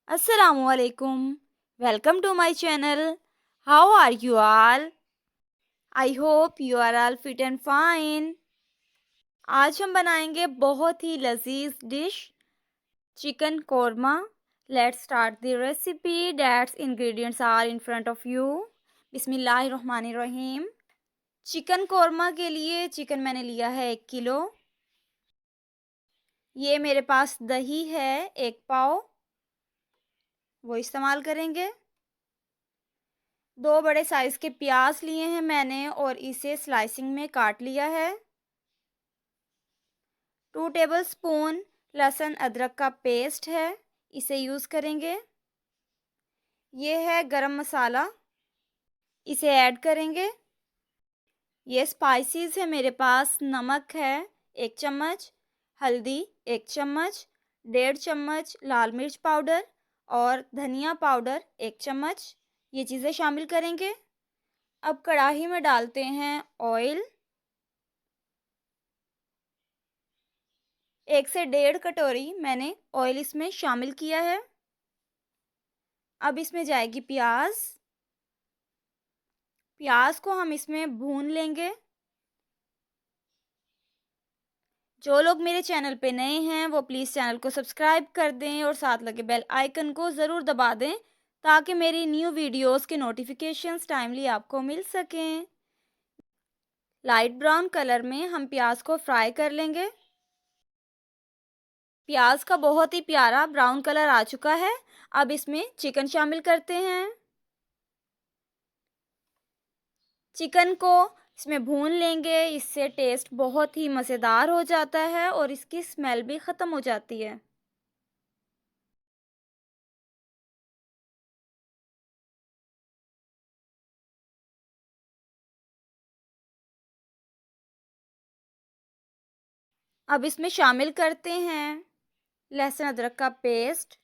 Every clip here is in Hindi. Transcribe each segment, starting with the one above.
Assalamualaikum. Welcome to my channel. How are you all? I hope you are all fit and fine. आज हम बनाएंगे बहुत ही लजीज dish chicken korma. Let's start the recipe. That's ingredients are in front of you. बिस्मिल्लाहिर्रहमानिर्रहीम. चिकन कोरमा के लिए चिकन मैंने लिया है 1 किलो. ये मेरे पास दही है 1 पाव, वो इस्तेमाल करेंगे. 2 बड़े साइज़ के प्याज लिए हैं मैंने और इसे स्लाइसिंग में काट लिया है. 2 टेबलस्पून लहसुन अदरक का पेस्ट है, इसे यूज़ करेंगे. ये है गरम मसाला, इसे ऐड करेंगे. ये स्पाइसेस है मेरे पास. नमक है 1 चम्मच, हल्दी 1 चम्मच, 1.5 चम्मच लाल मिर्च पाउडर और धनिया पाउडर 1 चम्मच. ये चीज़ें शामिल करेंगे. अब कढ़ाई में डालते हैं ऑयल. 1 से 1.5 कटोरी मैंने ऑयल इसमें शामिल किया है. अब इसमें जाएगी प्याज. प्याज को हम इसमें भून लेंगे. जो लोग मेरे चैनल पे नए हैं वो प्लीज़ चैनल को सब्सक्राइब कर दें और साथ लगे बेल आइकन को ज़रूर दबा दें ताकि मेरी न्यू वीडियोस के नोटिफिकेशंस टाइमली आपको मिल सकें. लाइट ब्राउन कलर में हम प्याज को फ्राई कर लेंगे. प्याज का बहुत ही प्यारा ब्राउन कलर आ चुका है. अब इसमें चिकन शामिल करते हैं. चिकन को इसमें भून लेंगे, इससे टेस्ट बहुत ही मज़ेदार हो जाता है और इसकी स्मेल भी ख़त्म हो जाती है. अब इसमें शामिल करते हैं लहसुन अदरक का पेस्ट.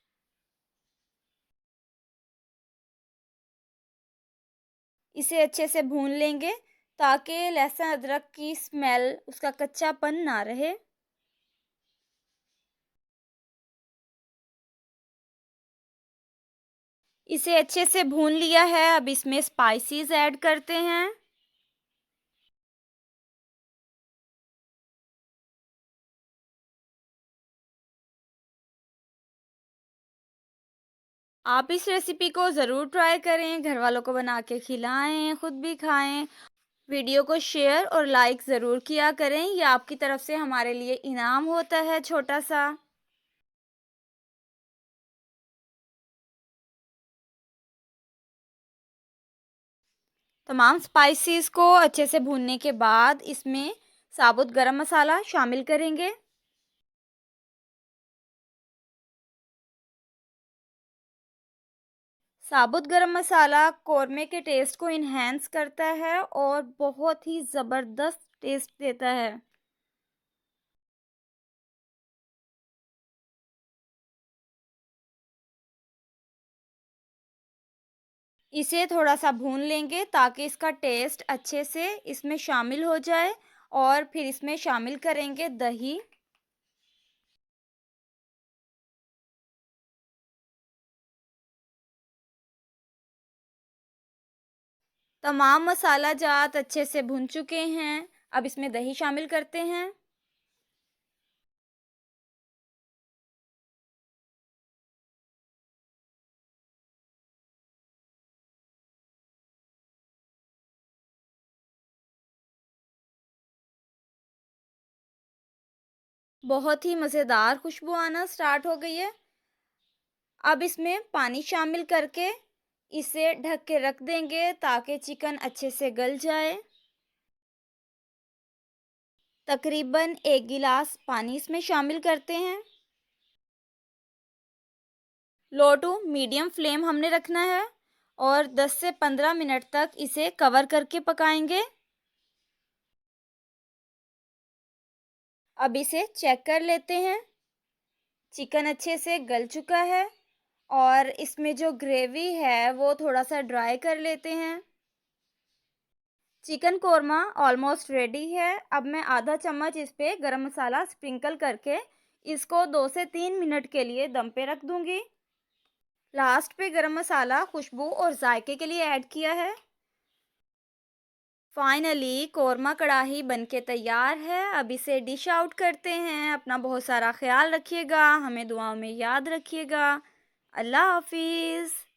इसे अच्छे से भून लेंगे ताकि लहसुन अदरक की स्मेल, उसका कच्चापन ना रहे. इसे अच्छे से भून लिया है. अब इसमें स्पाइसेस ऐड करते हैं. आप इस रेसिपी को ज़रूर ट्राई करें, घर वालों को बना के खिलाएं, ख़ुद भी खाएं. वीडियो को शेयर और लाइक ज़रूर किया करें, यह आपकी तरफ से हमारे लिए इनाम होता है छोटा सा. तमाम स्पाइसेस को अच्छे से भूनने के बाद इसमें साबुत गरम मसाला शामिल करेंगे. साबुत गरम मसाला कौरमे के टेस्ट को इन्हेंस करता है और बहुत ही ज़बरदस्त टेस्ट देता है. इसे थोड़ा सा भून लेंगे ताकि इसका टेस्ट अच्छे से इसमें शामिल हो जाए और फिर इसमें शामिल करेंगे दही. तमाम मसाला जात अच्छे से भुन चुके हैं. अब इसमें दही शामिल करते हैं. बहुत ही मज़ेदार खुशबू आना स्टार्ट हो गई है. अब इसमें पानी शामिल करके इसे ढक के रख देंगे ताकि चिकन अच्छे से गल जाए. तकरीबन 1 गिलास पानी इसमें शामिल करते हैं. लो टू मीडियम फ्लेम हमने रखना है और 10 से 15 मिनट तक इसे कवर करके पकाएंगे. अब इसे चेक कर लेते हैं. चिकन अच्छे से गल चुका है और इसमें जो ग्रेवी है वो थोड़ा सा ड्राई कर लेते हैं. चिकन कोरमा ऑलमोस्ट रेडी है. अब मैं आधा चम्मच इस पे गरम मसाला स्प्रिंकल करके इसको 2 से 3 मिनट के लिए दम पे रख दूंगी. लास्ट पे गरम मसाला खुशबू और जायके के लिए ऐड किया है। फाइनली कोरमा कढ़ाई बनके तैयार है। अब इसे डिश आउट करते हैं। अपना बहुत सारा ख्याल रखिएगा, हमें दुआओं में याद रखिएगा। अल्लाह हाफिज़।